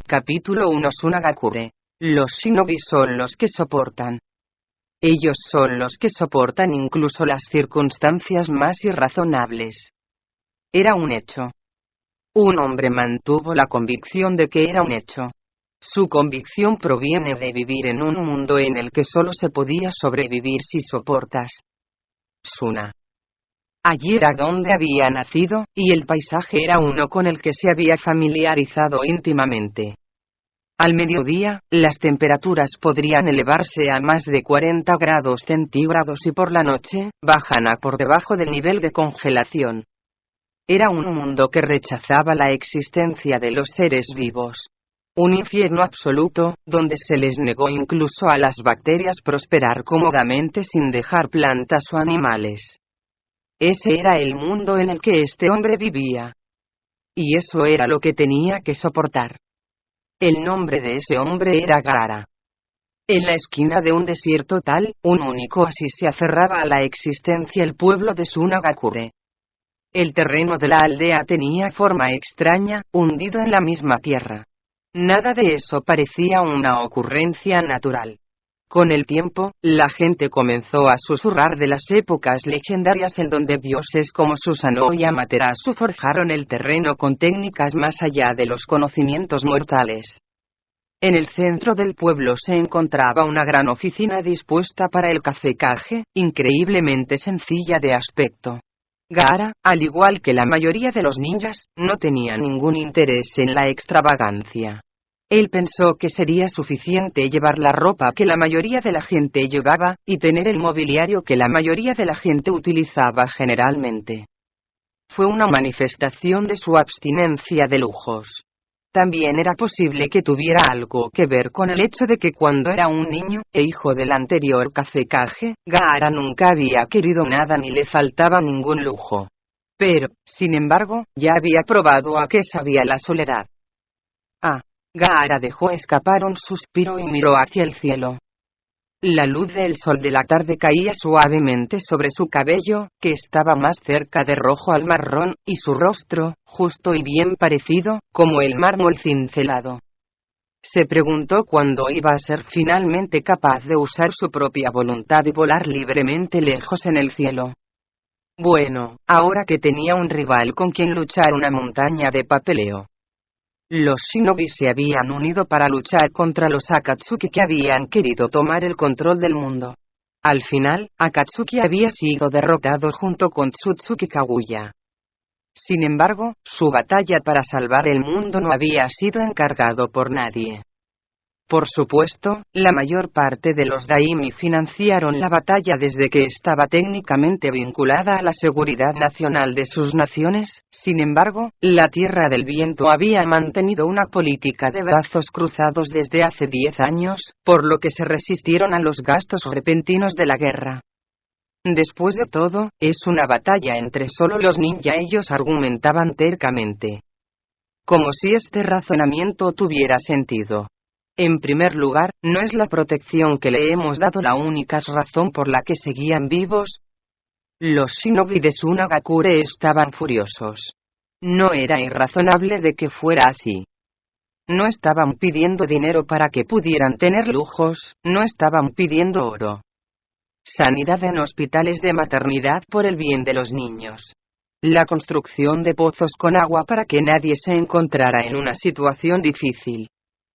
Capítulo 1. Tsunagakure. Los shinobi son los que soportan. Ellos son los que soportan incluso las circunstancias más irrazonables. Era un hecho. Un hombre mantuvo la convicción de que era un hecho. Su convicción proviene de vivir en un mundo en el que solo se podía sobrevivir si soportas. Tsuna. Allí era donde había nacido, y el paisaje era uno con el que se había familiarizado íntimamente. Al mediodía, las temperaturas podrían elevarse a más de 40 grados centígrados y por la noche, bajan a por debajo del nivel de congelación. Era un mundo que rechazaba la existencia de los seres vivos. Un infierno absoluto, donde se les negó incluso a las bacterias prosperar cómodamente sin dejar plantas o animales. Ese era el mundo en el que este hombre vivía. Y eso era lo que tenía que soportar. El nombre de ese hombre era Gaara. En la esquina de un desierto tal, un único oasis se aferraba a la existencia el pueblo de Tsunagakure. El terreno de la aldea tenía forma extraña, hundido en la misma tierra. Nada de eso parecía una ocurrencia natural. Con el tiempo, la gente comenzó a susurrar de las épocas legendarias en donde dioses como Susanoo y Amaterasu forjaron el terreno con técnicas más allá de los conocimientos mortales. En el centro del pueblo se encontraba una gran oficina dispuesta para el kazekage, increíblemente sencilla de aspecto. Gaara, al igual que la mayoría de los ninjas, no tenía ningún interés en la extravagancia. Él pensó que sería suficiente llevar la ropa que la mayoría de la gente llevaba, y tener el mobiliario que la mayoría de la gente utilizaba generalmente. Fue una manifestación de su abstinencia de lujos. También era posible que tuviera algo que ver con el hecho de que cuando era un niño, e hijo del anterior kazekage, Gaara nunca había querido nada ni le faltaba ningún lujo. Pero, sin embargo, ya había probado a qué sabía la soledad. Gaara dejó escapar un suspiro y miró hacia el cielo. La luz del sol de la tarde caía suavemente sobre su cabello, que estaba más cerca de rojo al marrón, y su rostro, justo y bien parecido, como el mármol cincelado. Se preguntó cuándo iba a ser finalmente capaz de usar su propia voluntad y volar libremente lejos en el cielo. Bueno, ahora que tenía un rival con quien luchar una montaña de papeleo. Los shinobi se habían unido para luchar contra los Akatsuki que habían querido tomar el control del mundo. Al final, Akatsuki había sido derrotado junto con Tsutsuki Kaguya. Sin embargo, su batalla para salvar el mundo no había sido encargado por nadie. Por supuesto, la mayor parte de los daimi financiaron la batalla desde que estaba técnicamente vinculada a la seguridad nacional de sus naciones. Sin embargo, la Tierra del Viento había mantenido una política de brazos cruzados desde hace 10 años, por lo que se resistieron a los gastos repentinos de la guerra. Después de todo, es una batalla entre solo los ninja, ellos argumentaban tercamente. Como si este razonamiento tuviera sentido. En primer lugar, ¿no es la protección que le hemos dado la única razón por la que seguían vivos? Los shinobi de Tsunagakure estaban furiosos. No era irrazonable de que fuera así. No estaban pidiendo dinero para que pudieran tener lujos, no estaban pidiendo oro. Sanidad en hospitales de maternidad por el bien de los niños. La construcción de pozos con agua para que nadie se encontrara en una situación difícil.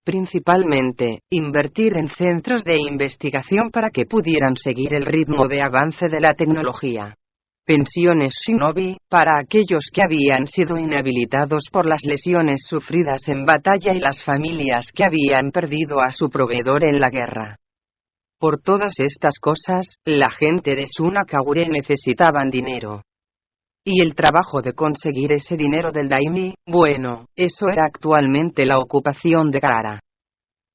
Principalmente, invertir en centros de investigación para que pudieran seguir el ritmo de avance de la tecnología. Pensiones shinobi, para aquellos que habían sido inhabilitados por las lesiones sufridas en batalla y las familias que habían perdido a su proveedor en la guerra. Por todas estas cosas, la gente de Tsunagakure necesitaban dinero. Y el trabajo de conseguir ese dinero del daimi, bueno, eso era actualmente la ocupación de Gaara.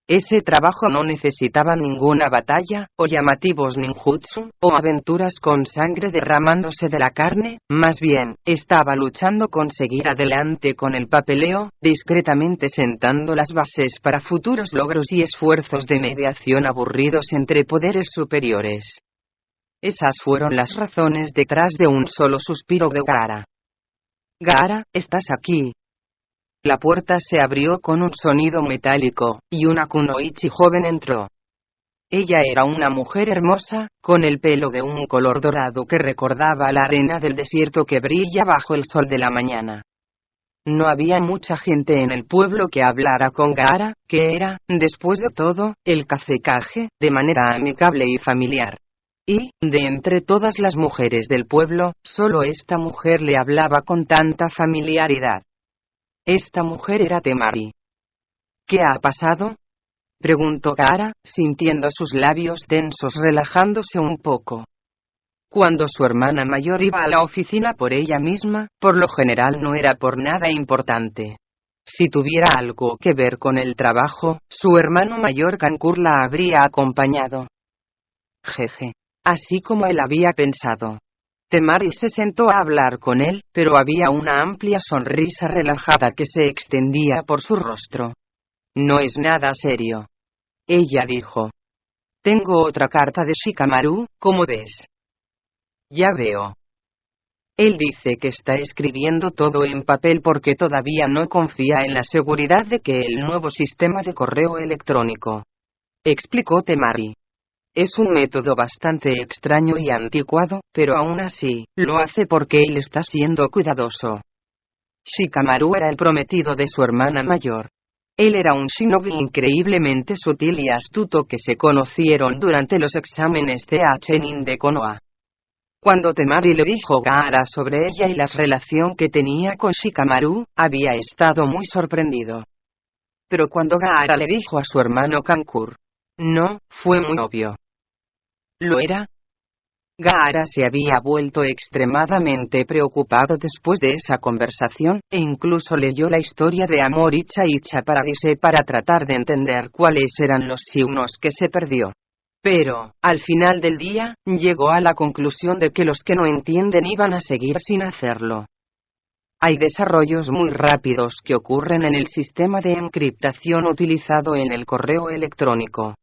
Ese trabajo no necesitaba ninguna batalla, o llamativos ninjutsu, o aventuras con sangre derramándose de la carne, más bien, estaba luchando con seguir adelante con el papeleo, discretamente sentando las bases para futuros logros y esfuerzos de mediación aburridos entre poderes superiores. Esas fueron las razones detrás de un solo suspiro de Gaara. Gaara, ¿estás aquí? La puerta se abrió con un sonido metálico, y una kunoichi joven entró. Ella era una mujer hermosa, con el pelo de un color dorado que recordaba la arena del desierto que brilla bajo el sol de la mañana. No había mucha gente en el pueblo que hablara con Gaara, que era, después de todo, el Kazekage, de manera amigable y familiar. Y, de entre todas las mujeres del pueblo, solo esta mujer le hablaba con tanta familiaridad. Esta mujer era Temari. ¿Qué ha pasado?, preguntó Gaara, sintiendo sus labios tensos relajándose un poco. Cuando su hermana mayor iba a la oficina por ella misma, por lo general no era por nada importante. Si tuviera algo que ver con el trabajo, su hermano mayor Kankur la habría acompañado. Jeje. Así como él había pensado. Temari se sentó a hablar con él, pero había una amplia sonrisa relajada que se extendía por su rostro. No es nada serio. Ella dijo. Tengo otra carta de Shikamaru, ¿cómo ves? Ya veo. Él dice que está escribiendo todo en papel porque todavía no confía en la seguridad de que el nuevo sistema de correo electrónico. Explicó Temari. Es un método bastante extraño y anticuado, pero aún así, lo hace porque él está siendo cuidadoso. Shikamaru era el prometido de su hermana mayor. Él era un shinobi increíblemente sutil y astuto que se conocieron durante los exámenes de Chunin de Konoha. Cuando Temari le dijo Gaara sobre ella y la relación que tenía con Shikamaru, había estado muy sorprendido. Pero cuando Gaara le dijo a su hermano Kankur, no, fue muy obvio. ¿Lo era? Gaara se había vuelto extremadamente preocupado después de esa conversación, e incluso leyó la historia de Amor Icha Icha Paradise para tratar de entender cuáles eran los signos que se perdió. Pero, al final del día, llegó a la conclusión de que los que no entienden iban a seguir sin hacerlo. Hay desarrollos muy rápidos que ocurren en el sistema de encriptación utilizado en el correo electrónico.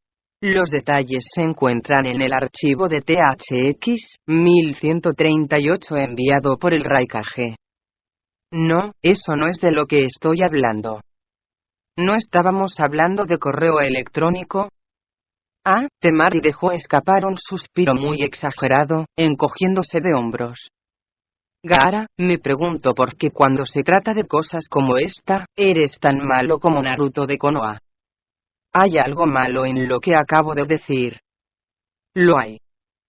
Los detalles se encuentran en el archivo de THX 1138 enviado por el Raikage. No, eso no es de lo que estoy hablando. ¿No estábamos hablando de correo electrónico? Ah, Temari dejó escapar un suspiro muy exagerado, encogiéndose de hombros. Gaara, me pregunto por qué cuando se trata de cosas como esta, eres tan malo como Naruto de Konoha. ¿Hay algo malo en lo que acabo de decir? Lo hay.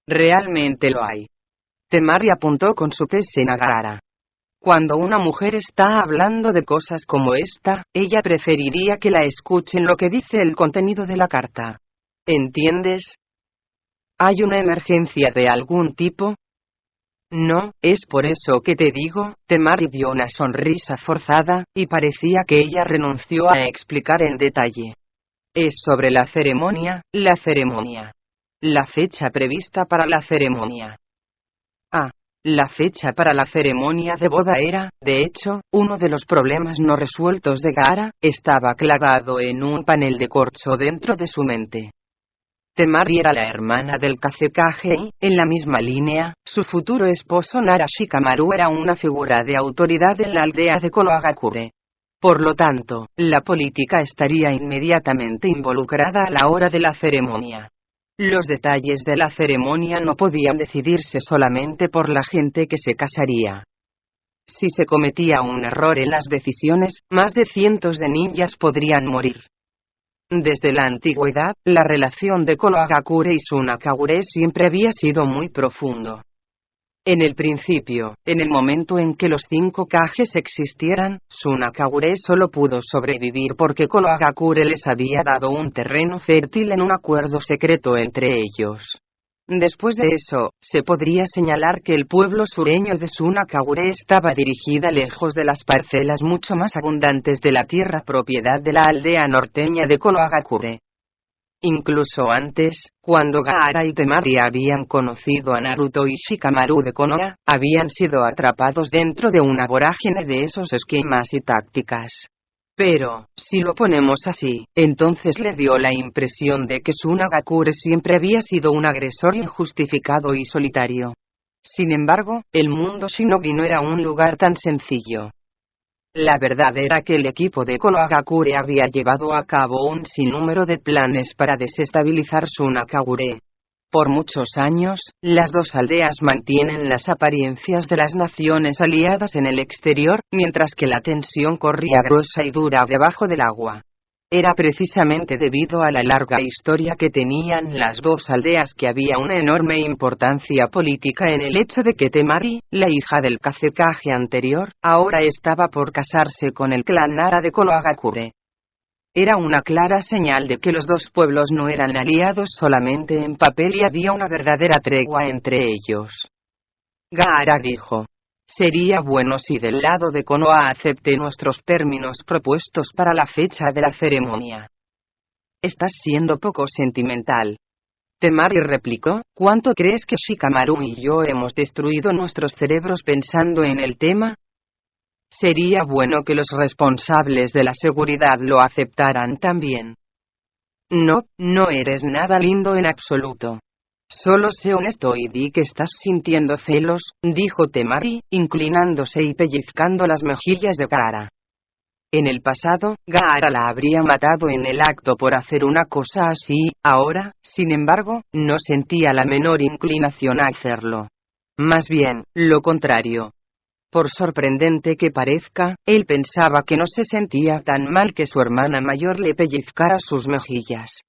Realmente lo hay. Temari apuntó con su tesis a Gaara. Cuando una mujer está hablando de cosas como esta, ella preferiría que la escuchen lo que dice el contenido de la carta. ¿Entiendes? ¿Hay una emergencia de algún tipo? No, es por eso que te digo. Temari dio una sonrisa forzada, y parecía que ella renunció a explicar en detalle. Es sobre la ceremonia. La fecha prevista para la ceremonia. Ah, la fecha para la ceremonia de boda era, de hecho, uno de los problemas no resueltos de Gaara, estaba clavado en un panel de corcho dentro de su mente. Temari era la hermana del Kazekage y, en la misma línea, su futuro esposo Nara Shikamaru era una figura de autoridad en la aldea de Konohagakure. Por lo tanto, la política estaría inmediatamente involucrada a la hora de la ceremonia. Los detalles de la ceremonia no podían decidirse solamente por la gente que se casaría. Si se cometía un error en las decisiones, más de cientos de ninjas podrían morir. Desde la antigüedad, la relación de Konohagakure y Sunakagure siempre había sido muy profundo. En el principio, en el momento en que los 5 Kages existieran, Sunakagure solo pudo sobrevivir porque Konohagakure les había dado un terreno fértil en un acuerdo secreto entre ellos. Después de eso, se podría señalar que el pueblo sureño de Sunakagure estaba dirigida lejos de las parcelas mucho más abundantes de la tierra propiedad de la aldea norteña de Konohagakure. Incluso antes, cuando Gaara y Temari habían conocido a Naruto y Shikamaru de Konoha, habían sido atrapados dentro de una vorágine de esos esquemas y tácticas. Pero, si lo ponemos así, entonces le dio la impresión de que Sunagakure siempre había sido un agresor injustificado y solitario. Sin embargo, el mundo shinobi no era un lugar tan sencillo. La verdad era que el equipo de Konohagakure había llevado a cabo un sinnúmero de planes para desestabilizar Sunakagure. Por muchos años, las dos aldeas mantienen las apariencias de las naciones aliadas en el exterior, mientras que la tensión corría gruesa y dura debajo del agua. Era precisamente debido a la larga historia que tenían las dos aldeas que había una enorme importancia política en el hecho de que Temari, la hija del Kazekage anterior, ahora estaba por casarse con el clan Nara de Konohagakure. Era una clara señal de que los dos pueblos no eran aliados solamente en papel y había una verdadera tregua entre ellos. Gaara dijo: sería bueno si del lado de Konoha acepte nuestros términos propuestos para la fecha de la ceremonia. Estás siendo poco sentimental. Temari replicó: ¿cuánto crees que Shikamaru y yo hemos destruido nuestros cerebros pensando en el tema? Sería bueno que los responsables de la seguridad lo aceptaran también. No, no eres nada lindo en absoluto. Solo sé honesto y di que estás sintiendo celos, dijo Temari, inclinándose y pellizcando las mejillas de Gaara. En el pasado, Gaara la habría matado en el acto por hacer una cosa así, ahora, sin embargo, no sentía la menor inclinación a hacerlo. Más bien, lo contrario. Por sorprendente que parezca, él pensaba que no se sentía tan mal que su hermana mayor le pellizcara sus mejillas.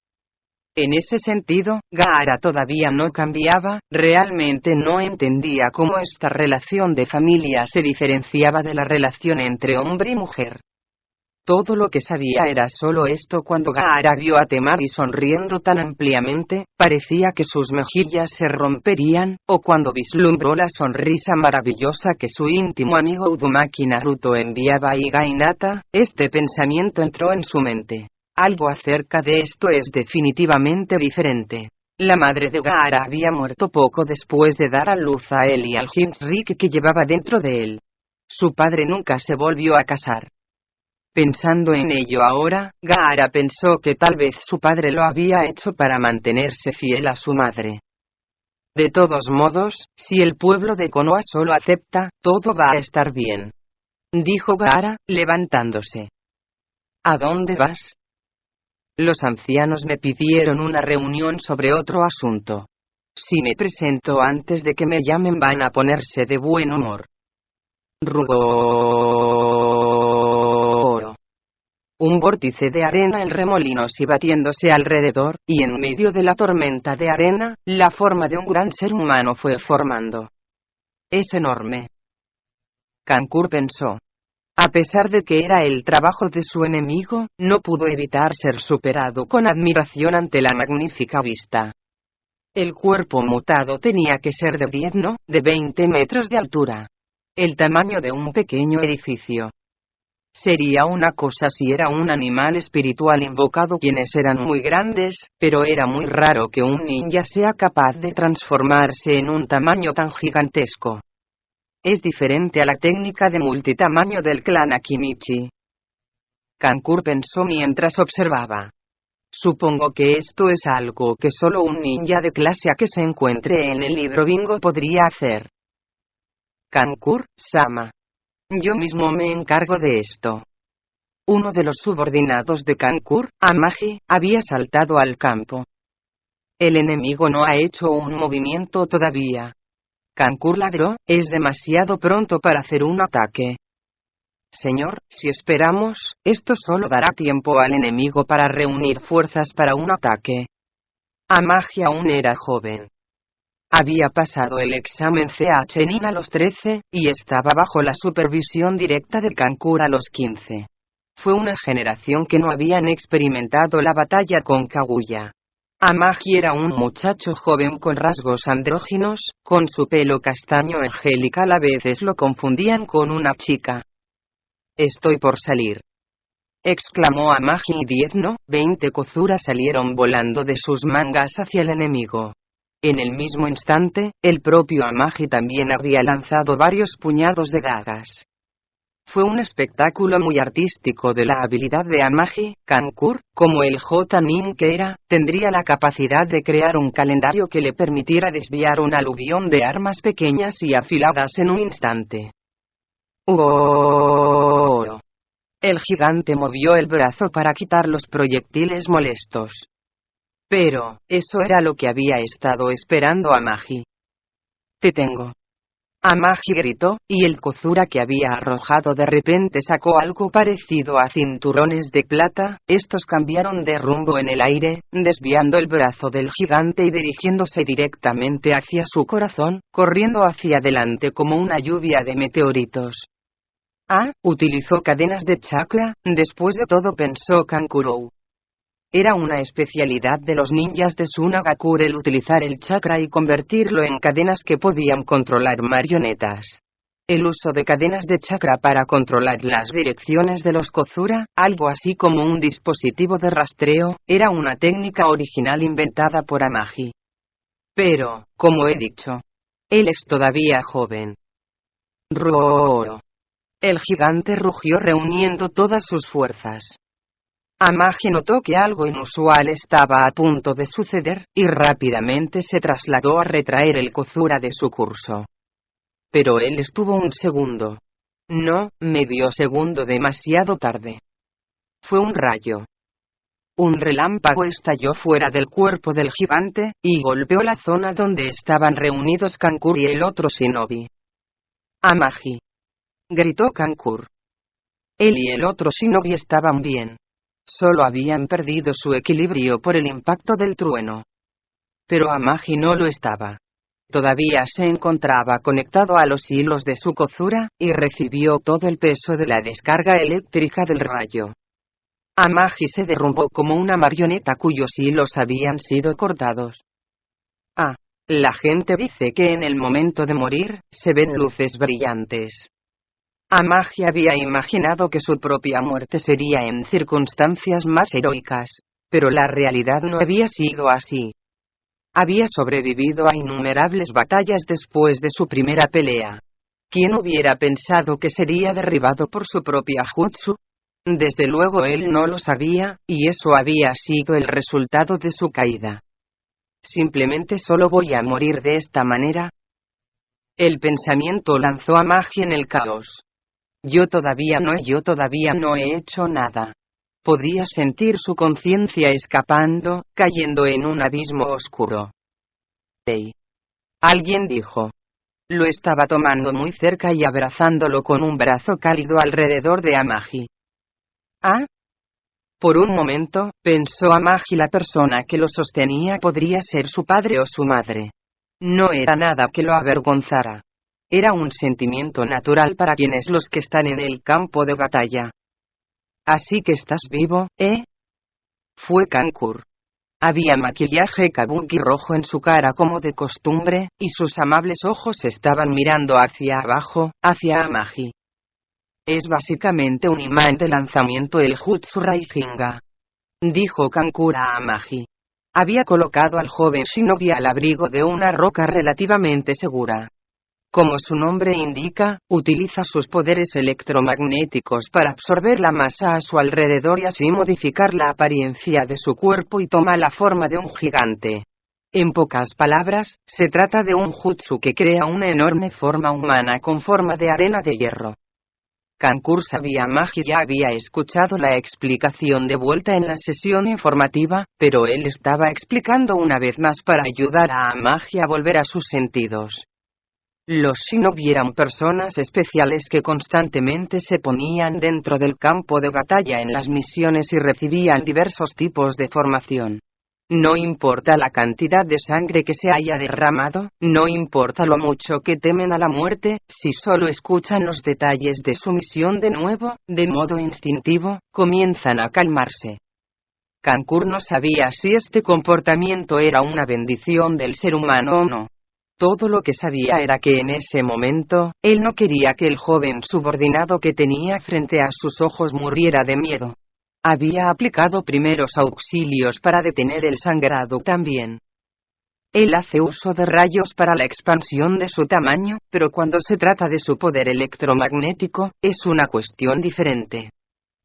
En ese sentido, Gaara todavía no cambiaba, realmente no entendía cómo esta relación de familia se diferenciaba de la relación entre hombre y mujer. Todo lo que sabía era solo esto. Cuando Gaara vio a Temari sonriendo tan ampliamente, parecía que sus mejillas se romperían, o cuando vislumbró la sonrisa maravillosa que su íntimo amigo Uzumaki Naruto enviaba a Iga Hinata, este pensamiento entró en su mente. Algo acerca de esto es definitivamente diferente. La madre de Gaara había muerto poco después de dar a luz a él y al Jinchuriki que llevaba dentro de él. Su padre nunca se volvió a casar. Pensando en ello ahora, Gaara pensó que tal vez su padre lo había hecho para mantenerse fiel a su madre. De todos modos, si el pueblo de Konoha solo acepta, todo va a estar bien, dijo Gaara, levantándose. ¿A dónde vas? Los ancianos me pidieron una reunión sobre otro asunto. Si me presento antes de que me llamen van a ponerse de buen humor. Rugó. Un vórtice de arena en remolinos y batiéndose alrededor, y en medio de la tormenta de arena, la forma de un gran ser humano fue formando. Es enorme. Kankuro pensó. A pesar de que era el trabajo de su enemigo, no pudo evitar ser superado con admiración ante la magnífica vista. El cuerpo mutado tenía que ser de 10 no, de 20 metros de altura. El tamaño de un pequeño edificio. Sería una cosa si era un animal espiritual invocado, quienes eran muy grandes, pero era muy raro que un ninja sea capaz de transformarse en un tamaño tan gigantesco. Es diferente a la técnica de multitamaño del clan Akimichi. Kankuro pensó mientras observaba. Supongo que esto es algo que solo un ninja de clase A que se encuentre en el libro Bingo podría hacer. Kankuro-sama. Yo mismo me encargo de esto. Uno de los subordinados de Kankuro, Amagi, había saltado al campo. El enemigo no ha hecho un movimiento todavía. Kankuro ladró, es demasiado pronto para hacer un ataque. Señor, si esperamos, esto solo dará tiempo al enemigo para reunir fuerzas para un ataque. Amagi aún era joven. Había pasado el examen CHNIN a los 13, y estaba bajo la supervisión directa de Kankuro a los 15. Fue una generación que no habían experimentado la batalla con Kaguya. Amagi era un muchacho joven con rasgos andróginos, con su pelo castaño angelical. A veces lo confundían con una chica. Estoy por salir, exclamó Amagi, y 10 no, 20 Kozura salieron volando de sus mangas hacia el enemigo. En el mismo instante, el propio Amagi también había lanzado varios puñados de dagas. Fue un espectáculo muy artístico de la habilidad de Amagi. Kankuro, como el J-Nin que era, tendría la capacidad de crear un calendario que le permitiera desviar un aluvión de armas pequeñas y afiladas en un instante. ¡Oh! El gigante movió el brazo para quitar los proyectiles molestos. Pero, eso era lo que había estado esperando Amagi. «Te tengo». Amagi gritó, y el Kozura que había arrojado de repente sacó algo parecido a cinturones de plata. Estos cambiaron de rumbo en el aire, desviando el brazo del gigante y dirigiéndose directamente hacia su corazón, corriendo hacia adelante como una lluvia de meteoritos. Ah, utilizó cadenas de chakra, después de todo, pensó Kankuro. Era una especialidad de los ninjas de Sunagakure el utilizar el chakra y convertirlo en cadenas que podían controlar marionetas. El uso de cadenas de chakra para controlar las direcciones de los Kozura, algo así como un dispositivo de rastreo, era una técnica original inventada por Amagi. Pero, como he dicho, él es todavía joven. Rooro. El gigante rugió reuniendo todas sus fuerzas. Amagi notó que algo inusual estaba a punto de suceder, y rápidamente se trasladó a retraer el Kozura de su curso. Pero él estuvo un segundo. No, medio segundo demasiado tarde. Fue un rayo. Un relámpago estalló fuera del cuerpo del gigante, y golpeó la zona donde estaban reunidos Kankuro y el otro shinobi. «Amagi», gritó Kankuro. Él y el otro shinobi estaban bien. Solo habían perdido su equilibrio por el impacto del trueno. Pero Amagi no lo estaba. Todavía se encontraba conectado a los hilos de su Kozura, y recibió todo el peso de la descarga eléctrica del rayo. Amagi se derrumbó como una marioneta cuyos hilos habían sido cortados. Ah, la gente dice que en el momento de morir, se ven luces brillantes. Amagi había imaginado que su propia muerte sería en circunstancias más heroicas, pero la realidad no había sido así. Había sobrevivido a innumerables batallas después de su primera pelea. ¿Quién hubiera pensado que sería derribado por su propia jutsu? Desde luego él no lo sabía, y eso había sido el resultado de su caída. Simplemente solo voy a morir de esta manera. El pensamiento lanzó a Amagi en el caos. Yo todavía no he hecho nada. Podía sentir su conciencia escapando, cayendo en un abismo oscuro. «Hey», alguien dijo. Lo estaba tomando muy cerca y abrazándolo con un brazo cálido alrededor de Amagi. «¿Ah?» Por un momento, pensó Amagi, la persona que lo sostenía podría ser su padre o su madre. No era nada que lo avergonzara. Era un sentimiento natural para quienes los que están en el campo de batalla. «Así que estás vivo, ¿eh?» Fue Kankuro. Había maquillaje kabuki rojo en su cara como de costumbre, y sus amables ojos estaban mirando hacia abajo, hacia Amagi. «Es básicamente un imán de lanzamiento, el Jutsu Raifinga», dijo Kankuro a Amagi. Había colocado al joven shinobi al abrigo de una roca relativamente segura. Como su nombre indica, utiliza sus poderes electromagnéticos para absorber la masa a su alrededor y así modificar la apariencia de su cuerpo y toma la forma de un gigante. En pocas palabras, se trata de un jutsu que crea una enorme forma humana con forma de arena de hierro. Kankuro sabía Amagi ya había escuchado la explicación de vuelta en la sesión informativa, pero él estaba explicando una vez más para ayudar a Amagi a volver a sus sentidos. Los shinobi eran personas especiales que constantemente se ponían dentro del campo de batalla en las misiones y recibían diversos tipos de formación. No importa la cantidad de sangre que se haya derramado, no importa lo mucho que temen a la muerte, si solo escuchan los detalles de su misión de nuevo, de modo instintivo, comienzan a calmarse. Kankuro no sabía si este comportamiento era una bendición del ser humano o no. Todo lo que sabía era que en ese momento, él no quería que el joven subordinado que tenía frente a sus ojos muriera de miedo. Había aplicado primeros auxilios para detener el sangrado también. Él hace uso de rayos para la expansión de su tamaño, pero cuando se trata de su poder electromagnético, es una cuestión diferente.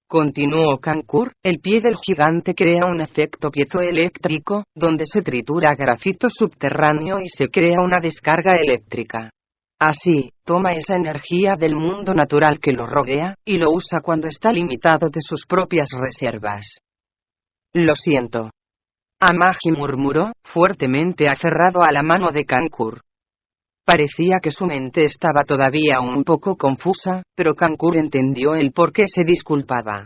Continuó Kankuro, el pie del gigante crea un efecto piezoeléctrico, donde se tritura grafito subterráneo y se crea una descarga eléctrica. Así, toma esa energía del mundo natural que lo rodea, y lo usa cuando está limitado de sus propias reservas. Lo siento. Amagi murmuró, fuertemente aferrado a la mano de Kankur. Parecía que su mente estaba todavía un poco confusa, pero Kankur entendió el por qué se disculpaba.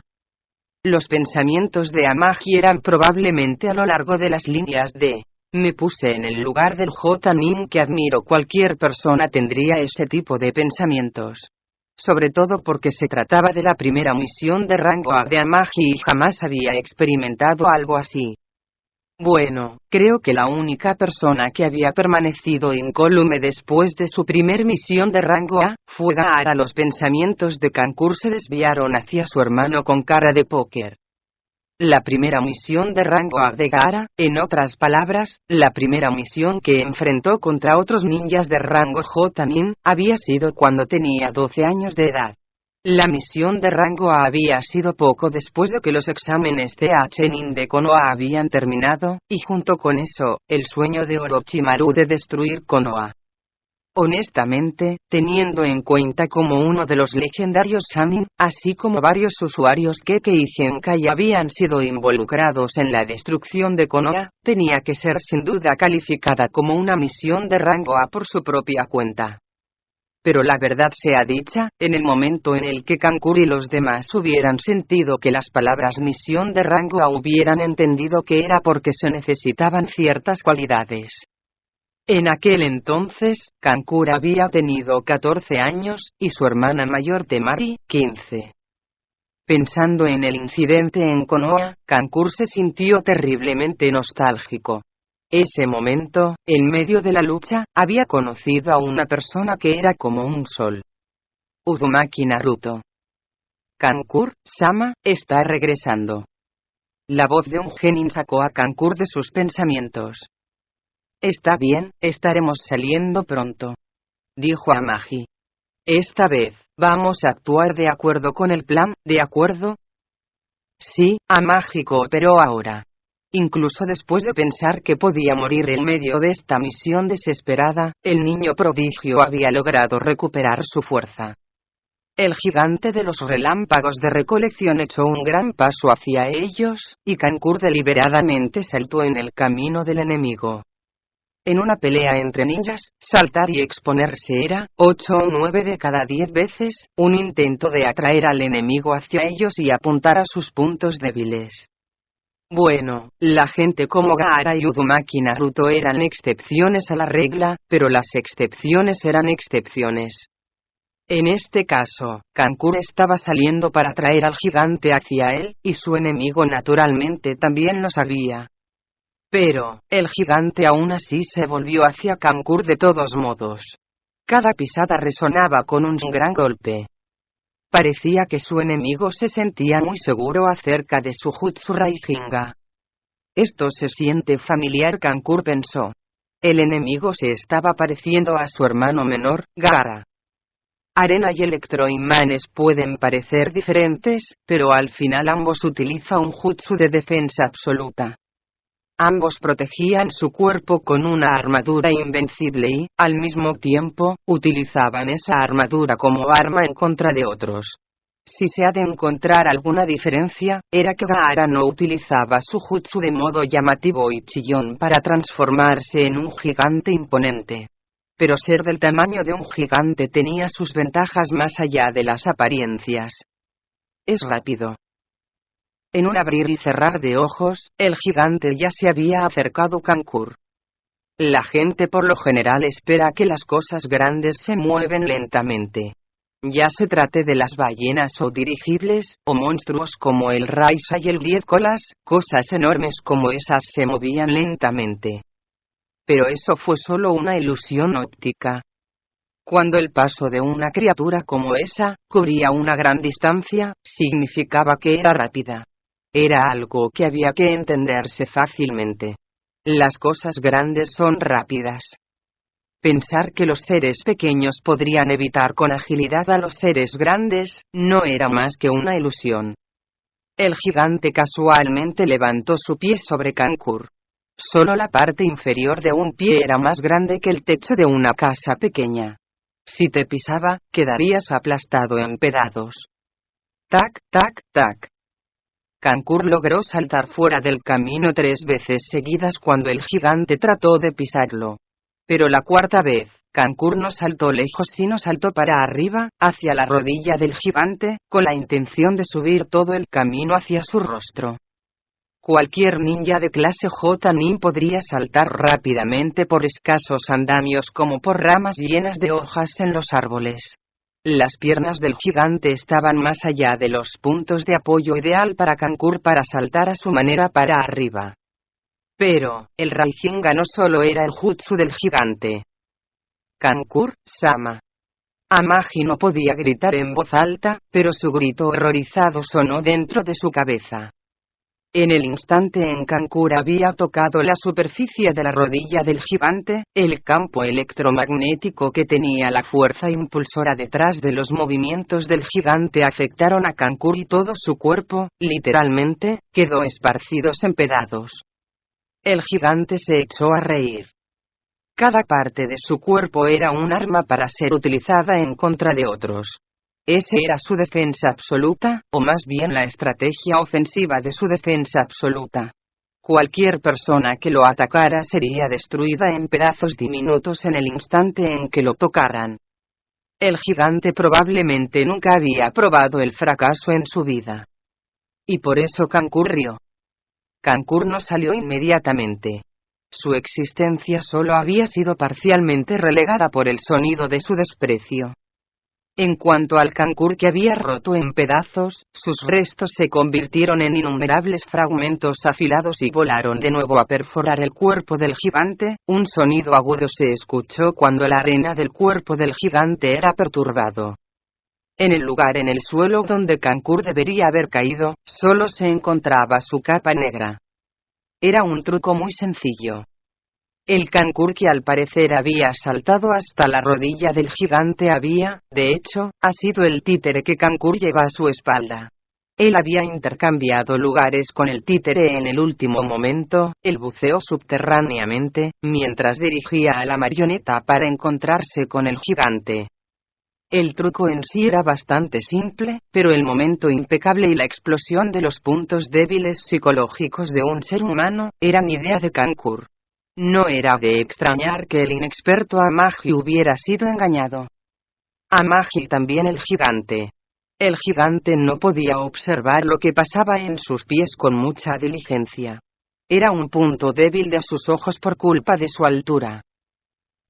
Los pensamientos de Amagi eran probablemente a lo largo de las líneas de: me puse en el lugar del Jotanin que admiro. Cualquier persona tendría ese tipo de pensamientos. Sobre todo porque se trataba de la primera misión de rango A de Amagi y jamás había experimentado algo así. Bueno, creo que la única persona que había permanecido incólume después de su primer misión de rango A fue Gaara. Los pensamientos de Kankur se desviaron hacia su hermano con cara de póker. La primera misión de rango A de Gaara, en otras palabras, la primera misión que enfrentó contra otros ninjas de rango Jotanin, había sido cuando tenía 12 años de edad. La misión de rango A había sido poco después de que los exámenes H-Nin de Konoha habían terminado, y junto con eso, el sueño de Orochimaru de destruir Konoha. Honestamente, teniendo en cuenta como uno de los legendarios Sannin, así como varios usuarios Keke y Genkai habían sido involucrados en la destrucción de Konoha, tenía que ser sin duda calificada como una misión de rango A por su propia cuenta. Pero la verdad sea dicha, en el momento en el que Kankur y los demás hubieran sentido que las palabras misión de rango A hubieran entendido que era porque se necesitaban ciertas cualidades. En aquel entonces, Kankur había tenido 14 años, y su hermana mayor Temari, 15. Pensando en el incidente en Konoha, Kankur se sintió terriblemente nostálgico. Ese momento, en medio de la lucha, había conocido a una persona que era como un sol. Uzumaki Naruto. Kankur-sama, está regresando. La voz de un genin sacó a Kankur de sus pensamientos. Está bien, estaremos saliendo pronto, dijo Amagi. Esta vez, vamos a actuar de acuerdo con el plan, ¿de acuerdo? Sí, Amagi cooperó ahora. Incluso después de pensar que podía morir en medio de esta misión desesperada, el niño prodigio había logrado recuperar su fuerza. El gigante de los relámpagos de recolección echó un gran paso hacia ellos, y Kankur deliberadamente saltó en el camino del enemigo. En una pelea entre ninjas, saltar y exponerse era, 8 o 9 de cada 10 veces, un intento de atraer al enemigo hacia ellos y apuntar a sus puntos débiles. Bueno, la gente como Gaara y Uzumaki Naruto eran excepciones a la regla, pero las excepciones eran excepciones. En este caso, Kankur estaba saliendo para atraer al gigante hacia él, y su enemigo naturalmente también lo sabía. Pero, el gigante aún así se volvió hacia Kankur de todos modos. Cada pisada resonaba con un gran golpe. Parecía que su enemigo se sentía muy seguro acerca de su Jutsu Raijinga. Esto se siente familiar, Kankur pensó. El enemigo se estaba pareciendo a su hermano menor, Gaara. Arena y electroimanes pueden parecer diferentes, pero al final ambos utilizan un jutsu de defensa absoluta. Ambos protegían su cuerpo con una armadura invencible y, al mismo tiempo, utilizaban esa armadura como arma en contra de otros. Si se ha de encontrar alguna diferencia, era que Gaara no utilizaba su jutsu de modo llamativo y chillón para transformarse en un gigante imponente. Pero ser del tamaño de un gigante tenía sus ventajas más allá de las apariencias. Es rápido. En un abrir y cerrar de ojos, el gigante ya se había acercado a Kankur. La gente por lo general espera que las cosas grandes se mueven lentamente. Ya se trate de las ballenas o dirigibles, o monstruos como el Raisa y el 10 colas, cosas enormes como esas se movían lentamente. Pero eso fue solo una ilusión óptica. Cuando el paso de una criatura como esa cubría una gran distancia, significaba que era rápida. Era algo que había que entenderse fácilmente. Las cosas grandes son rápidas. Pensar que los seres pequeños podrían evitar con agilidad a los seres grandes, no era más que una ilusión. El gigante casualmente levantó su pie sobre Kankur. Solo la parte inferior de un pie era más grande que el techo de una casa pequeña. Si te pisaba, quedarías aplastado en pedazos. Tac, tac, tac. Kankur logró saltar fuera del camino 3 veces seguidas cuando el gigante trató de pisarlo. Pero la cuarta vez, Kankur no saltó lejos sino saltó para arriba, hacia la rodilla del gigante, con la intención de subir todo el camino hacia su rostro. Cualquier ninja de clase J-Nin podría saltar rápidamente por escasos andamios como por ramas llenas de hojas en los árboles. Las piernas del gigante estaban más allá de los puntos de apoyo ideal para Kankur para saltar a su manera para arriba. Pero, el Raijinga no solo era el jutsu del gigante. Kankur-sama. Amagi no podía gritar en voz alta, pero su grito horrorizado sonó dentro de su cabeza. En el instante en Kankur había tocado la superficie de la rodilla del gigante, el campo electromagnético que tenía la fuerza impulsora detrás de los movimientos del gigante afectaron a Kankur y todo su cuerpo, literalmente, quedó esparcidos en pedazos. El gigante se echó a reír. Cada parte de su cuerpo era un arma para ser utilizada en contra de otros. Esa era su defensa absoluta, o más bien la estrategia ofensiva de su defensa absoluta. Cualquier persona que lo atacara sería destruida en pedazos diminutos en el instante en que lo tocaran. El gigante probablemente nunca había probado el fracaso en su vida. Y por eso Kankur rió. Kankur no salió inmediatamente. Su existencia solo había sido parcialmente relegada por el sonido de su desprecio. En cuanto al Kankur que había roto en pedazos, sus restos se convirtieron en innumerables fragmentos afilados y volaron de nuevo a perforar el cuerpo del gigante. Un sonido agudo se escuchó cuando la arena del cuerpo del gigante era perturbado. En el lugar en el suelo donde Kankur debería haber caído, solo se encontraba su capa negra. Era un truco muy sencillo. El Kankur que al parecer había saltado hasta la rodilla del gigante había, de hecho, ha sido el títere que Kankur lleva a su espalda. Él había intercambiado lugares con el títere en el último momento, él buceó subterráneamente, mientras dirigía a la marioneta para encontrarse con el gigante. El truco en sí era bastante simple, pero el momento impecable y la explosión de los puntos débiles psicológicos de un ser humano, eran idea de Kankur. No era de extrañar que el inexperto Amagi hubiera sido engañado. Amagi también el gigante. El gigante no podía observar lo que pasaba en sus pies con mucha diligencia. Era un punto débil de sus ojos por culpa de su altura.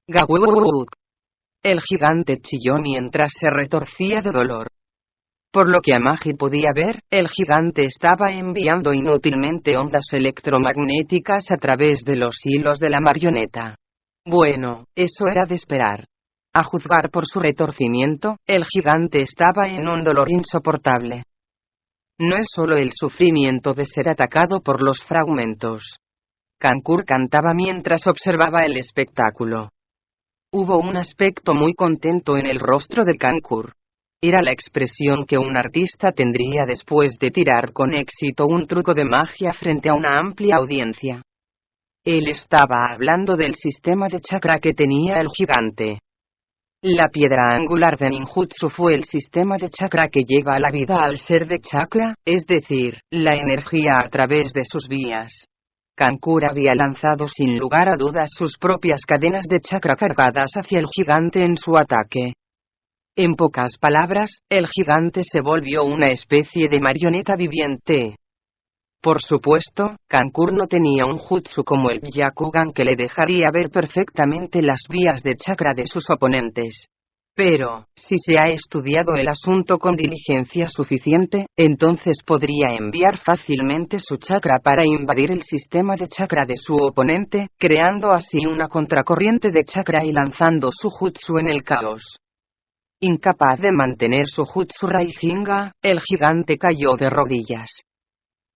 Gawuk. El gigante chilló mientras se retorcía de dolor. Por lo que Amagi podía ver, el gigante estaba enviando inútilmente ondas electromagnéticas a través de los hilos de la marioneta. Bueno, eso era de esperar. A juzgar por su retorcimiento, el gigante estaba en un dolor insoportable. No es solo el sufrimiento de ser atacado por los fragmentos. Kankur cantaba mientras observaba el espectáculo. Hubo un aspecto muy contento en el rostro de Kankur. Era la expresión que un artista tendría después de tirar con éxito un truco de magia frente a una amplia audiencia. Él estaba hablando del sistema de chakra que tenía el gigante. La piedra angular de ninjutsu fue el sistema de chakra que lleva la vida al ser de chakra, es decir, la energía a través de sus vías. Kankur había lanzado sin lugar a dudas sus propias cadenas de chakra cargadas hacia el gigante en su ataque. En pocas palabras, el gigante se volvió una especie de marioneta viviente. Por supuesto, Kankur no tenía un jutsu como el Byakugan que le dejaría ver perfectamente las vías de chakra de sus oponentes. Pero, si se ha estudiado el asunto con diligencia suficiente, entonces podría enviar fácilmente su chakra para invadir el sistema de chakra de su oponente, creando así una contracorriente de chakra y lanzando su jutsu en el caos. Incapaz de mantener su jutsu Raijinga, el gigante cayó de rodillas.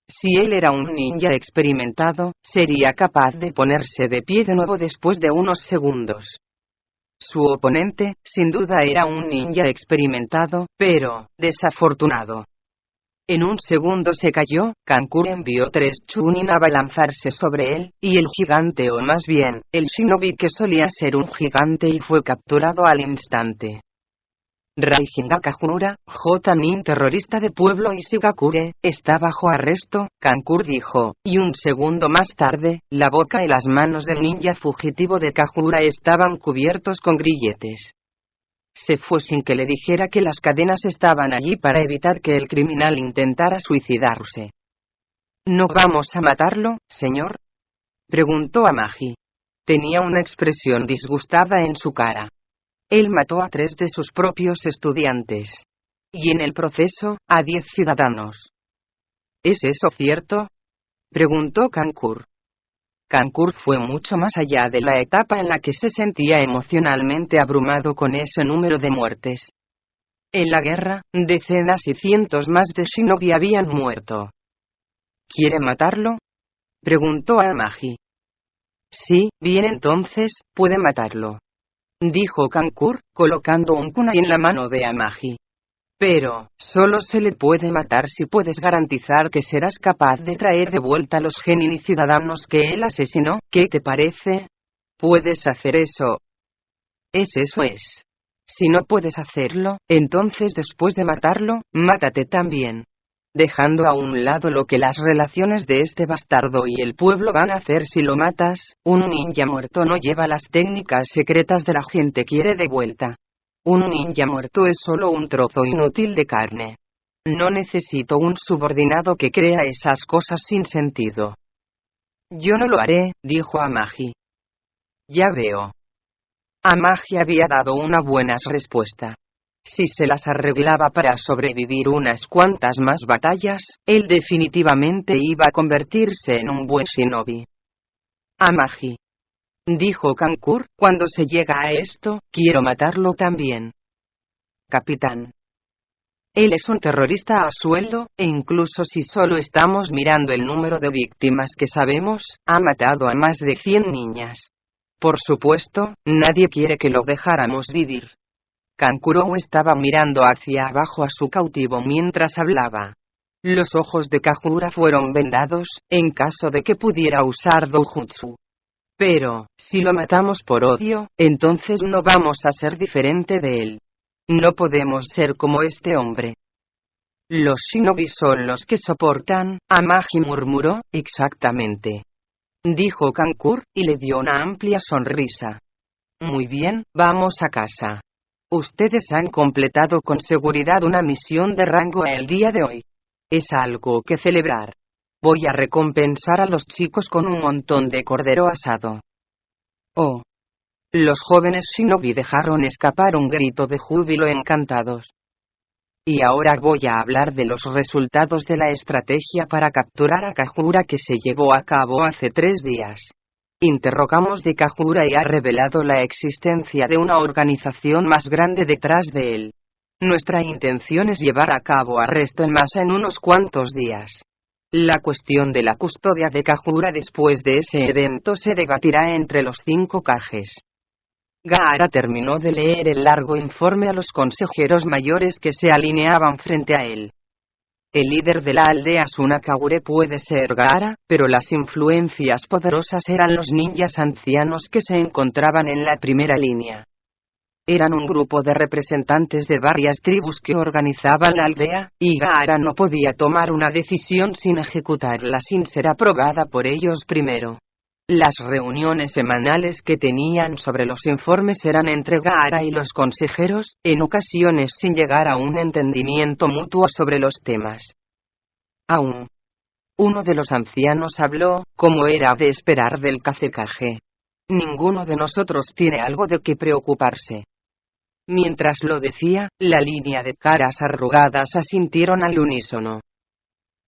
Si él era un ninja experimentado, sería capaz de ponerse de pie de nuevo después de unos segundos. Su oponente, sin duda era un ninja experimentado, pero desafortunado. En un segundo se cayó. Kankuro envió 3 chunin a abalanzarse sobre él, y el gigante, o más bien, el shinobi que solía ser un gigante, y fue capturado al instante. Raijinga Kajura, J-nin terrorista de pueblo Ishigakure, está bajo arresto, Kankuro dijo, y un segundo más tarde, la boca y las manos del ninja fugitivo de Kajura estaban cubiertos con grilletes. Se fue sin que le dijera que las cadenas estaban allí para evitar que el criminal intentara suicidarse. ¿No vamos a matarlo, señor?, preguntó Amagi. Tenía una expresión disgustada en su cara. Él mató a 3 de sus propios estudiantes. Y en el proceso, a 10 ciudadanos. ¿Es eso cierto?, preguntó Kankuro. Kankuro fue mucho más allá de la etapa en la que se sentía emocionalmente abrumado con ese número de muertes. En la guerra, decenas y cientos más de shinobi habían muerto. ¿Quiere matarlo?, preguntó Amagi. Sí, bien, entonces, puede matarlo, dijo Kankuro, colocando un kunai en la mano de Amagi. Pero, solo se le puede matar si puedes garantizar que serás capaz de traer de vuelta a los genin y ciudadanos que él asesinó. ¿Qué te parece? ¿Puedes hacer eso? Eso es. Si no puedes hacerlo, entonces después de matarlo, mátate también. Dejando a un lado lo que las relaciones de este bastardo y el pueblo van a hacer si lo matas, un ninja muerto no lleva las técnicas secretas de la gente quiere de vuelta. Un ninja muerto es solo un trozo inútil de carne. No necesito un subordinado que crea esas cosas sin sentido. Yo no lo haré, dijo Amagi. Ya veo. Amagi había dado una buena respuesta. Si se las arreglaba para sobrevivir unas cuantas más batallas, él definitivamente iba a convertirse en un buen shinobi. Amagi, dijo Kankuro, cuando se llega a esto, quiero matarlo también. Capitán. Él es un terrorista a sueldo, e incluso si solo estamos mirando el número de víctimas que sabemos, ha matado a más de 100 niñas. Por supuesto, nadie quiere que lo dejáramos vivir. Kankuro estaba mirando hacia abajo a su cautivo mientras hablaba. Los ojos de Kajura fueron vendados, en caso de que pudiera usar doujutsu. Pero, si lo matamos por odio, entonces no vamos a ser diferente de él. No podemos ser como este hombre. Los shinobi son los que soportan, Amagi murmuró, exactamente, dijo Kankuro, y le dio una amplia sonrisa. Muy bien, vamos a casa. Ustedes han completado con seguridad una misión de rango el día de hoy. Es algo que celebrar. Voy a recompensar a los chicos con un montón de cordero asado. Oh. Los jóvenes shinobi dejaron escapar un grito de júbilo encantados. Y ahora voy a hablar de los resultados de la estrategia para capturar a Kajura que se llevó a cabo hace 3 días. Interrogamos de Kajura y ha revelado la existencia de una organización más grande detrás de él. Nuestra intención es llevar a cabo arresto en masa en unos cuantos días. La cuestión de la custodia de Kajura después de ese evento se debatirá entre los 5 Kages. Gaara terminó de leer el largo informe a los consejeros mayores que se alineaban frente a él. El líder de la aldea Sunakagure puede ser Gaara, pero las influencias poderosas eran los ninjas ancianos que se encontraban en la primera línea. Eran un grupo de representantes de varias tribus que organizaban la aldea, y Gaara no podía tomar una decisión sin ejecutarla sin ser aprobada por ellos primero. Las reuniones semanales que tenían sobre los informes eran entre Gaara y los consejeros, en ocasiones sin llegar a un entendimiento mutuo sobre los temas. Aún. Uno de los ancianos habló, como era de esperar del Kazekage. Ninguno de nosotros tiene algo de qué preocuparse. Mientras lo decía, la línea de caras arrugadas asintieron al unísono.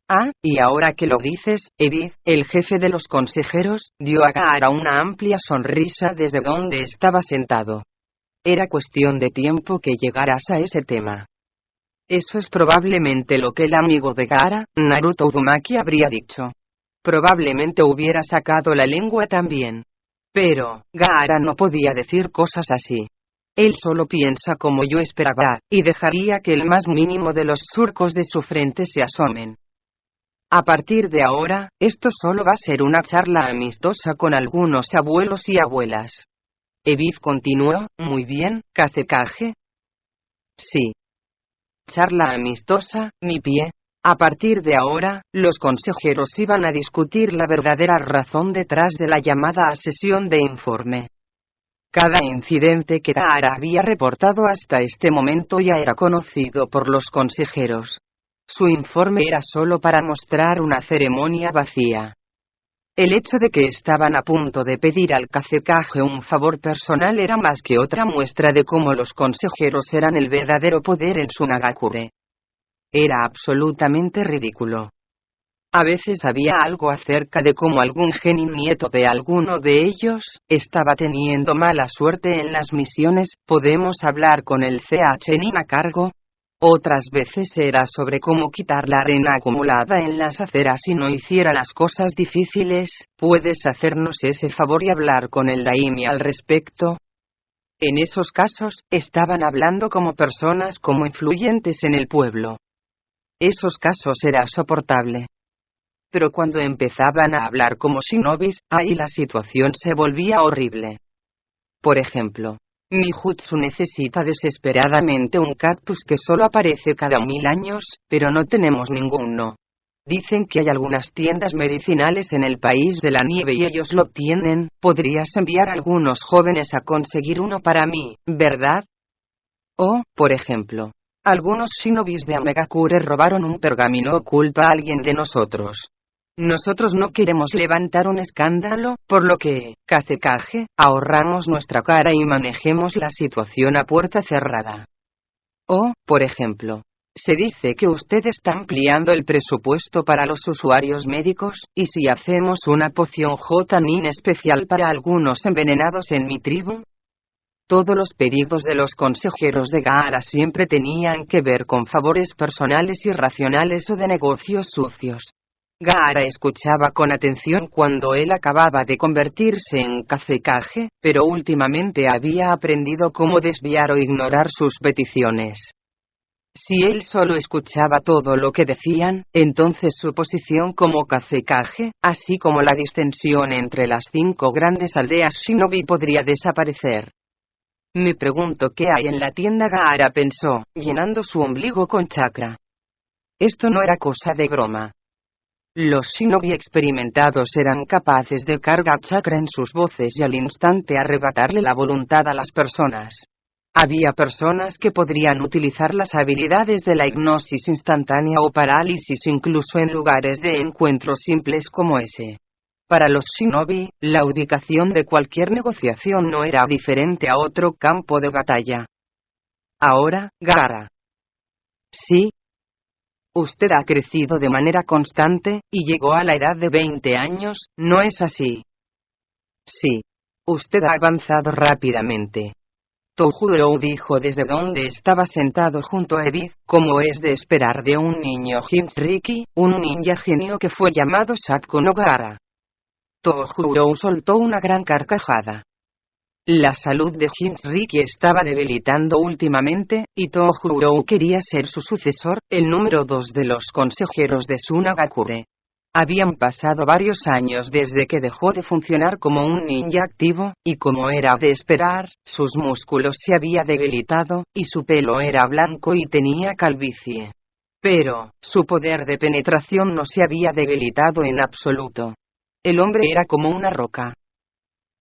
Ah, y ahora que lo dices, Ebith, el jefe de los consejeros, dio a Gaara una amplia sonrisa desde donde estaba sentado. Era cuestión de tiempo que llegaras a ese tema. Eso es probablemente lo que el amigo de Gaara, Naruto Uzumaki, habría dicho. Probablemente hubiera sacado la lengua también. Pero, Gaara no podía decir cosas así. Él solo piensa como yo esperaba, y dejaría que el más mínimo de los surcos de su frente se asomen. A partir de ahora, esto solo va a ser una charla amistosa con algunos abuelos y abuelas. Edith continuó, muy bien, Kazekage. Sí. Charla amistosa, mi pie. A partir de ahora, los consejeros iban a discutir la verdadera razón detrás de la llamada a sesión de informe. Cada incidente que Gaara había reportado hasta este momento ya era conocido por los consejeros. Su informe era solo para mostrar una ceremonia vacía. El hecho de que estaban a punto de pedir al Kazekage un favor personal era más que otra muestra de cómo los consejeros eran el verdadero poder en Sunagakure. Era absolutamente ridículo. A veces había algo acerca de cómo algún genin nieto de alguno de ellos estaba teniendo mala suerte en las misiones. ¿Podemos hablar con el CHNIN a cargo? Otras veces era sobre cómo quitar la arena acumulada en las aceras y no hiciera las cosas difíciles. ¿Puedes hacernos ese favor y hablar con el Daimi al respecto? En esos casos, estaban hablando como personas como influyentes en el pueblo. Esos casos era soportable. Pero cuando empezaban a hablar como shinobis, ahí la situación se volvía horrible. Por ejemplo, mi jutsu necesita desesperadamente un cactus que solo aparece cada 1000 años, pero no tenemos ninguno. Dicen que hay algunas tiendas medicinales en el país de la nieve y ellos lo tienen. Podrías enviar a algunos jóvenes a conseguir uno para mí, ¿verdad? O, por ejemplo, algunos shinobis de Amegakure robaron un pergamino oculto a alguien de nosotros. Nosotros no queremos levantar un escándalo, por lo que, Kazekage, ahorramos nuestra cara y manejemos la situación a puerta cerrada. O, por ejemplo, se dice que usted está ampliando el presupuesto para los usuarios médicos, y si hacemos una poción J-Nin especial para algunos envenenados en mi tribu. Todos los pedidos de los consejeros de Gaara siempre tenían que ver con favores personales irracionales o de negocios sucios. Gaara escuchaba con atención cuando él acababa de convertirse en Kazekage, pero últimamente había aprendido cómo desviar o ignorar sus peticiones. Si él solo escuchaba todo lo que decían, entonces su posición como Kazekage, así como la distensión entre las 5 grandes aldeas shinobi podría desaparecer. Me pregunto qué hay en la tienda, Gaara pensó, llenando su ombligo con chakra. Esto no era cosa de broma. Los shinobi experimentados eran capaces de cargar chakra en sus voces y al instante arrebatarle la voluntad a las personas. Había personas que podrían utilizar las habilidades de la hipnosis instantánea o parálisis incluso en lugares de encuentro simples como ese. Para los shinobi, la ubicación de cualquier negociación no era diferente a otro campo de batalla. Ahora, Gaara. Sí. Usted ha crecido de manera constante, y llegó a la edad de 20 años, ¿no es así? Sí. Usted ha avanzado rápidamente. Tohuro dijo desde donde estaba sentado junto a Edith, como es de esperar de un niño Jinchuriki, un ninja genio que fue llamado Satsuko no Gaara. Tohuro soltó una gran carcajada. La salud de Jinchuriki estaba debilitando últimamente, y Tohuro quería ser su sucesor, el número 2 de los consejeros de Sunagakure. Habían pasado varios años desde que dejó de funcionar como un ninja activo, y como era de esperar, sus músculos se habían debilitado, y su pelo era blanco y tenía calvicie. Pero, su poder de penetración no se había debilitado en absoluto. El hombre era como una roca.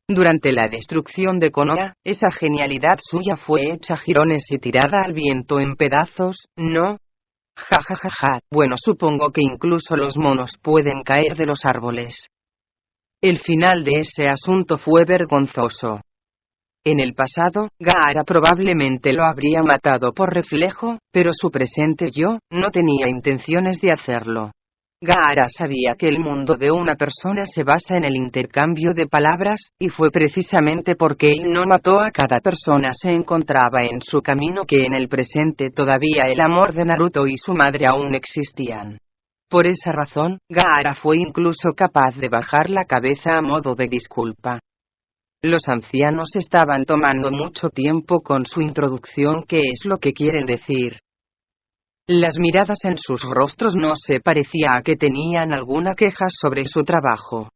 Durante la destrucción de Konoha, esa genialidad suya fue hecha jirones y tirada al viento en pedazos, ¿no? Ja ja ja ja, bueno, supongo que incluso los monos pueden caer de los árboles. El final de ese asunto fue vergonzoso. En el pasado, Gaara probablemente lo habría matado por reflejo, pero su presente yo, no tenía intenciones de hacerlo. Gaara sabía que el mundo de una persona se basa en el intercambio de palabras, y fue precisamente porque él no mató a cada persona se encontraba en su camino que en el presente todavía el amor de Naruto y su madre aún existían. Por esa razón, Gaara fue incluso capaz de bajar la cabeza a modo de disculpa. Los ancianos estaban tomando mucho tiempo con su introducción. ¿Qué es lo que quieren decir? Las miradas en sus rostros no se parecía a que tenían alguna queja sobre su trabajo.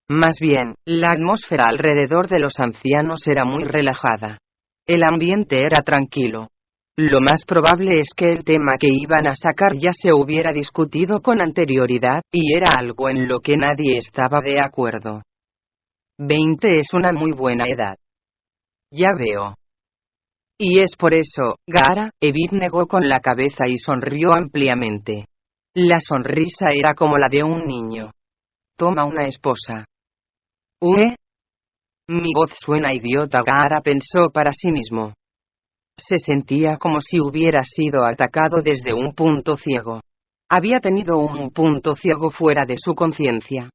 Más bien, la atmósfera alrededor de los ancianos era muy relajada. El ambiente era tranquilo. Lo más probable es que el tema que iban a sacar ya se hubiera discutido con anterioridad, y era algo en lo que nadie estaba de acuerdo. 20 es una muy buena edad. Ya veo. Y es por eso, Gaara, Evit negó con la cabeza y sonrió ampliamente. La sonrisa era como la de un niño. Toma una esposa. ¿Ue? Mi voz suena idiota. Gaara pensó para sí mismo. Se sentía como si hubiera sido atacado desde un punto ciego. Había tenido un punto ciego fuera de su conciencia.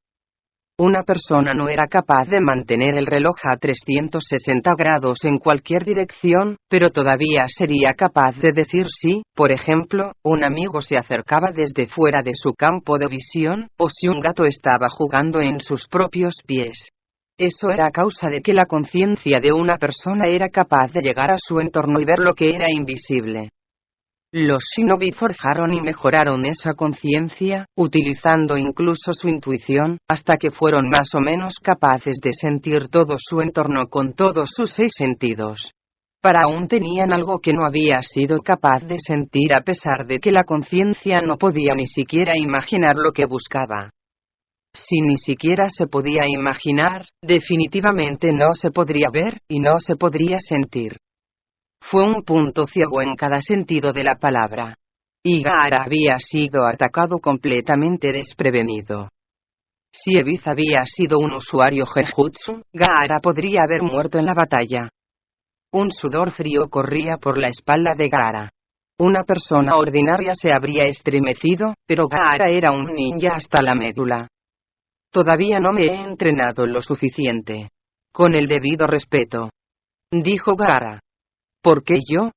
Una persona no era capaz de mantener el reloj a 360 grados en cualquier dirección, pero todavía sería capaz de decir si, por ejemplo, un amigo se acercaba desde fuera de su campo de visión, o si un gato estaba jugando en sus propios pies. Eso era a causa de que la conciencia de una persona era capaz de llegar a su entorno y ver lo que era invisible. Los shinobi forjaron y mejoraron esa conciencia, utilizando incluso su intuición, hasta que fueron más o menos capaces de sentir todo su entorno con todos sus 6 sentidos. Pero aún tenían algo que no había sido capaz de sentir a pesar de que la conciencia no podía ni siquiera imaginar lo que buscaba. Si ni siquiera se podía imaginar, definitivamente no se podría ver, y no se podría sentir. Fue un punto ciego en cada sentido de la palabra. Y Gaara había sido atacado completamente desprevenido. Si Evit había sido un usuario Genjutsu, Gaara podría haber muerto en la batalla. Un sudor frío corría por la espalda de Gaara. Una persona ordinaria se habría estremecido, pero Gaara era un ninja hasta la médula. Todavía no me he entrenado lo suficiente. Con el debido respeto, dijo Gaara. ¿Por qué yo?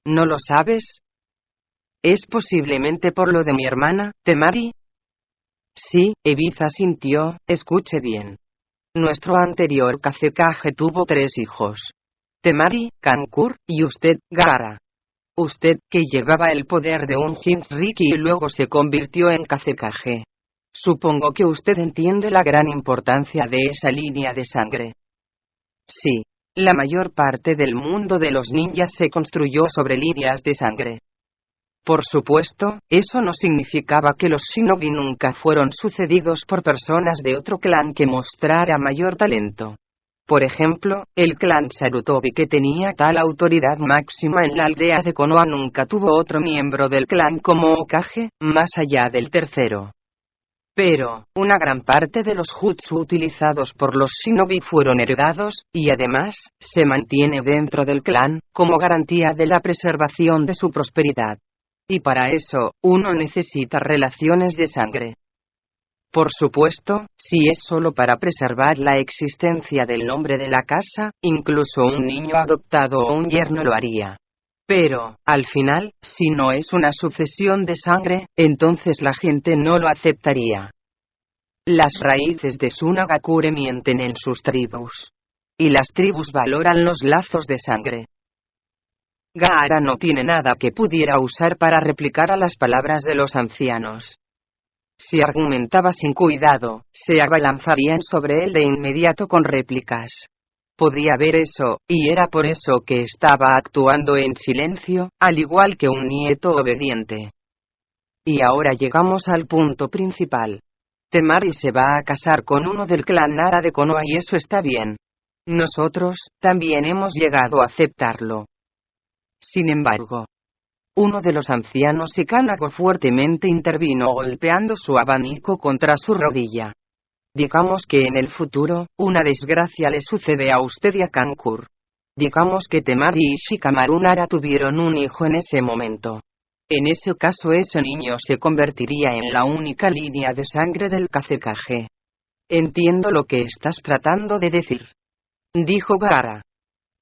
¿No lo sabes? ¿Es posiblemente por lo de mi hermana, Temari? Sí, Evit asintió. Escuche bien. Nuestro anterior Kazekage tuvo 3 hijos. Temari, Kankuro, y usted, Gaara. Usted, que llevaba el poder de un Jinchuriki y luego se convirtió en Kazekage. Supongo que usted entiende la gran importancia de esa línea de sangre. Sí. La mayor parte del mundo de los ninjas se construyó sobre líneas de sangre. Por supuesto, eso no significaba que los shinobi nunca fueron sucedidos por personas de otro clan que mostrara mayor talento. Por ejemplo, el clan Sarutobi, que tenía tal autoridad máxima en la aldea de Konoha, nunca tuvo otro miembro del clan como Hokage, más allá del tercero. Pero, una gran parte de los jutsu utilizados por los shinobi fueron heredados, y además, se mantiene dentro del clan, como garantía de la preservación de su prosperidad. Y para eso, uno necesita relaciones de sangre. Por supuesto, si es solo para preservar la existencia del nombre de la casa, incluso un niño adoptado o un yerno lo haría. Pero, al final, si no es una sucesión de sangre, entonces la gente no lo aceptaría. Las raíces de Tsunagakure mienten en sus tribus. Y las tribus valoran los lazos de sangre. Gaara no tiene nada que pudiera usar para replicar a las palabras de los ancianos. Si argumentaba sin cuidado, se abalanzarían sobre él de inmediato con réplicas. Podía ver eso, y era por eso que estaba actuando en silencio, al igual que un nieto obediente. Y ahora llegamos al punto principal. Temari se va a casar con uno del clan Nara de Konoha y eso está bien. Nosotros, también hemos llegado a aceptarlo. Sin embargo, uno de los ancianos y Kanako fuertemente intervino golpeando su abanico contra su rodilla. Digamos que en el futuro, una desgracia le sucede a usted y a Kankuro. Digamos que Temari y Shikamaru Nara tuvieron un hijo en ese momento. En ese caso ese niño se convertiría en la única línea de sangre del Kazekage. Entiendo lo que estás tratando de decir, dijo Gaara.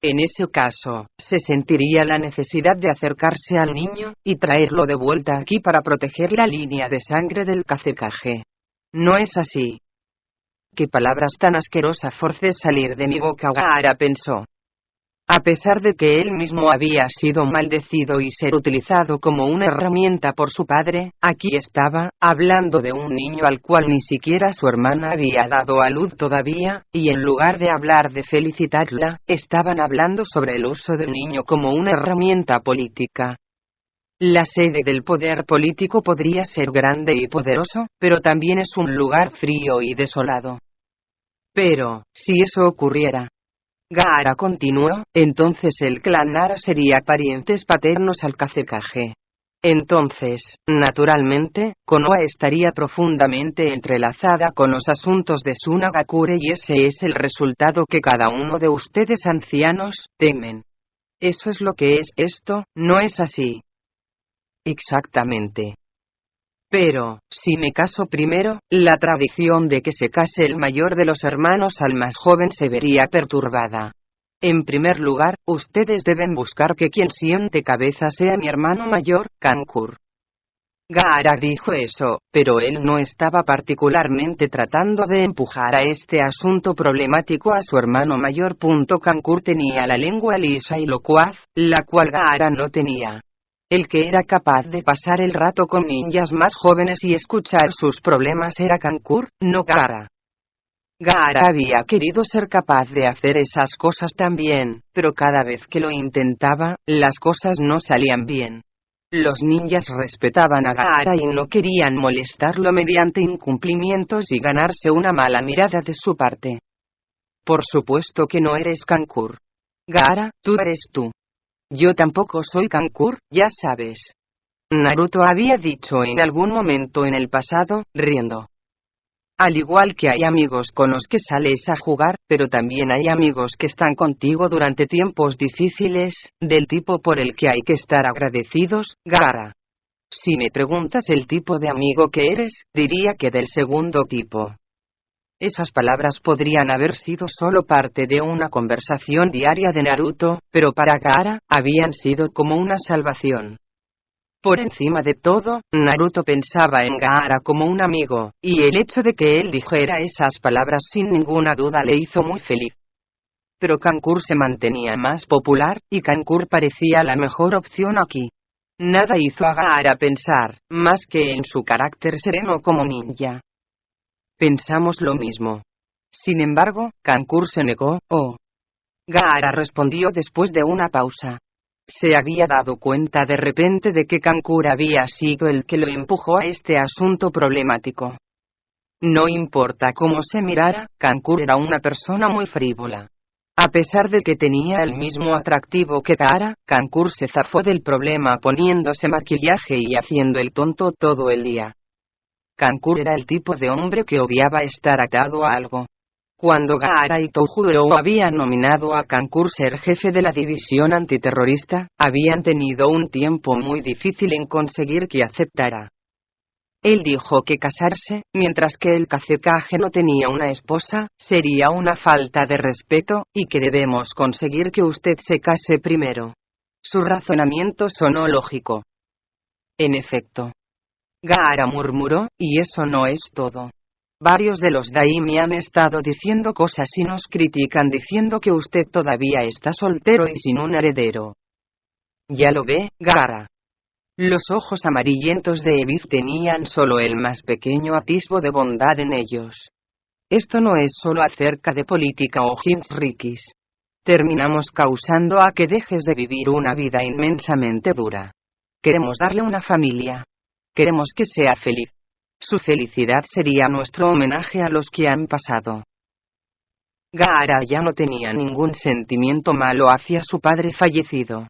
En ese caso, se sentiría la necesidad de acercarse al niño, y traerlo de vuelta aquí para proteger la línea de sangre del Kazekage. ¿No es así? Qué palabras tan asquerosas forcé salir de mi boca, Gaara pensó. A pesar de que él mismo había sido maldecido y ser utilizado como una herramienta por su padre, aquí estaba, hablando de un niño al cual ni siquiera su hermana había dado a luz todavía, y en lugar de hablar de felicitarla, estaban hablando sobre el uso del niño como una herramienta política. La sede del poder político podría ser grande y poderoso, pero también es un lugar frío y desolado. Pero, si eso ocurriera, Gaara continuó, entonces el clan Nara sería parientes paternos al Kazekage. Entonces, naturalmente, Konoha estaría profundamente entrelazada con los asuntos de Tsunagakure y ese es el resultado que cada uno de ustedes ancianos temen. Eso es lo que es esto, ¿no es así? Exactamente. Pero, si me caso primero, la tradición de que se case el mayor de los hermanos al más joven se vería perturbada. En primer lugar, ustedes deben buscar que quien siente cabeza sea mi hermano mayor, Kankuro. Gaara dijo eso, pero él no estaba particularmente tratando de empujar a este asunto problemático a su hermano mayor. Kankuro tenía la lengua lisa y locuaz, la cual Gaara no tenía. El que era capaz de pasar el rato con ninjas más jóvenes y escuchar sus problemas era Kankuro, no Gaara. Gaara había querido ser capaz de hacer esas cosas también, pero cada vez que lo intentaba, las cosas no salían bien. Los ninjas respetaban a Gaara y no querían molestarlo mediante incumplimientos y ganarse una mala mirada de su parte. Por supuesto que no eres Kankuro. Gaara, tú eres tú. Yo tampoco soy Kankuro, ya sabes. Naruto había dicho en algún momento en el pasado, riendo. Al igual que hay amigos con los que sales a jugar, pero también hay amigos que están contigo durante tiempos difíciles, del tipo por el que hay que estar agradecidos, Gaara. Si me preguntas el tipo de amigo que eres, diría que del segundo tipo. Esas palabras podrían haber sido solo parte de una conversación diaria de Naruto, pero para Gaara, habían sido como una salvación. Por encima de todo, Naruto pensaba en Gaara como un amigo, y el hecho de que él dijera esas palabras sin ninguna duda le hizo muy feliz. Pero Kankuro se mantenía más popular, y Kankuro parecía la mejor opción aquí. Nada hizo a Gaara pensar, más que en su carácter sereno como ninja. Pensamos lo mismo. Sin embargo, Kankuro se negó, oh. Gaara respondió después de una pausa. Se había dado cuenta de repente de que Kankuro había sido el que lo empujó a este asunto problemático. No importa cómo se mirara, Kankuro era una persona muy frívola. A pesar de que tenía el mismo atractivo que Gaara, Kankuro se zafó del problema poniéndose maquillaje y haciendo el tonto todo el día. Kankuro era el tipo de hombre que odiaba estar atado a algo. Cuando Gaara y Toujuro habían nominado a Kankuro ser jefe de la división antiterrorista, habían tenido un tiempo muy difícil en conseguir que aceptara. Él dijo que casarse, mientras que el Kazekage no tenía una esposa, sería una falta de respeto, y que debemos conseguir que usted se case primero. Su razonamiento sonó lógico. En efecto. Gaara murmuró, y eso no es todo. Varios de los Daimi han estado diciendo cosas y nos critican diciendo que usted todavía está soltero y sin un heredero. Ya lo ve, Gaara. Los ojos amarillentos de Ebith tenían solo el más pequeño atisbo de bondad en ellos. Esto no es solo acerca de política o Jinchurikis. Terminamos causando a que dejes de vivir una vida inmensamente dura. Queremos darle una familia. Queremos que sea feliz. Su felicidad sería nuestro homenaje a los que han pasado. Gaara ya no tenía ningún sentimiento malo hacia su padre fallecido.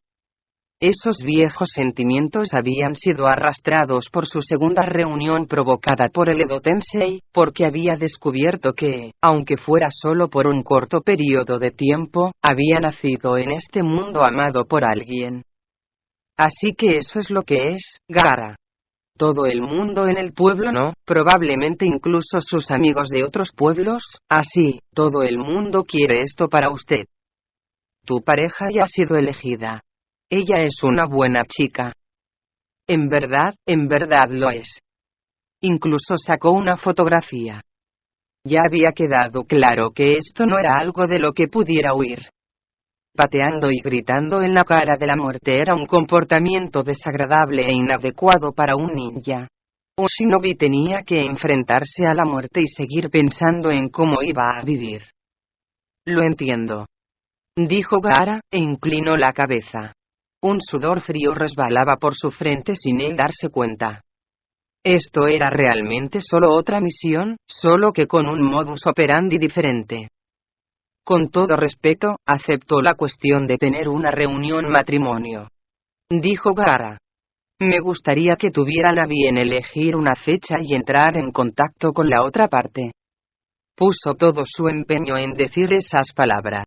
Esos viejos sentimientos habían sido arrastrados por su segunda reunión provocada por el Edo Tensei, porque había descubierto que, aunque fuera solo por un corto periodo de tiempo, había nacido en este mundo amado por alguien. Así que eso es lo que es, Gaara. Todo el mundo en el pueblo no, probablemente incluso sus amigos de otros pueblos, así, todo el mundo quiere esto para usted. Tu pareja ya ha sido elegida. Ella es una buena chica. En verdad lo es. Incluso sacó una fotografía. Ya había quedado claro que esto no era algo de lo que pudiera huir. Pateando y gritando en la cara de la muerte era un comportamiento desagradable e inadecuado para un ninja. Un shinobi tenía que enfrentarse a la muerte y seguir pensando en cómo iba a vivir. Lo entiendo, dijo Gaara, e inclinó la cabeza. Un sudor frío resbalaba por su frente sin él darse cuenta. Esto era realmente solo otra misión, solo que con un modus operandi diferente. Con todo respeto, aceptó la cuestión de tener una reunión matrimonio, dijo Gaara. Me gustaría que tuvieran a bien elegir una fecha y entrar en contacto con la otra parte. Puso todo su empeño en decir esas palabras.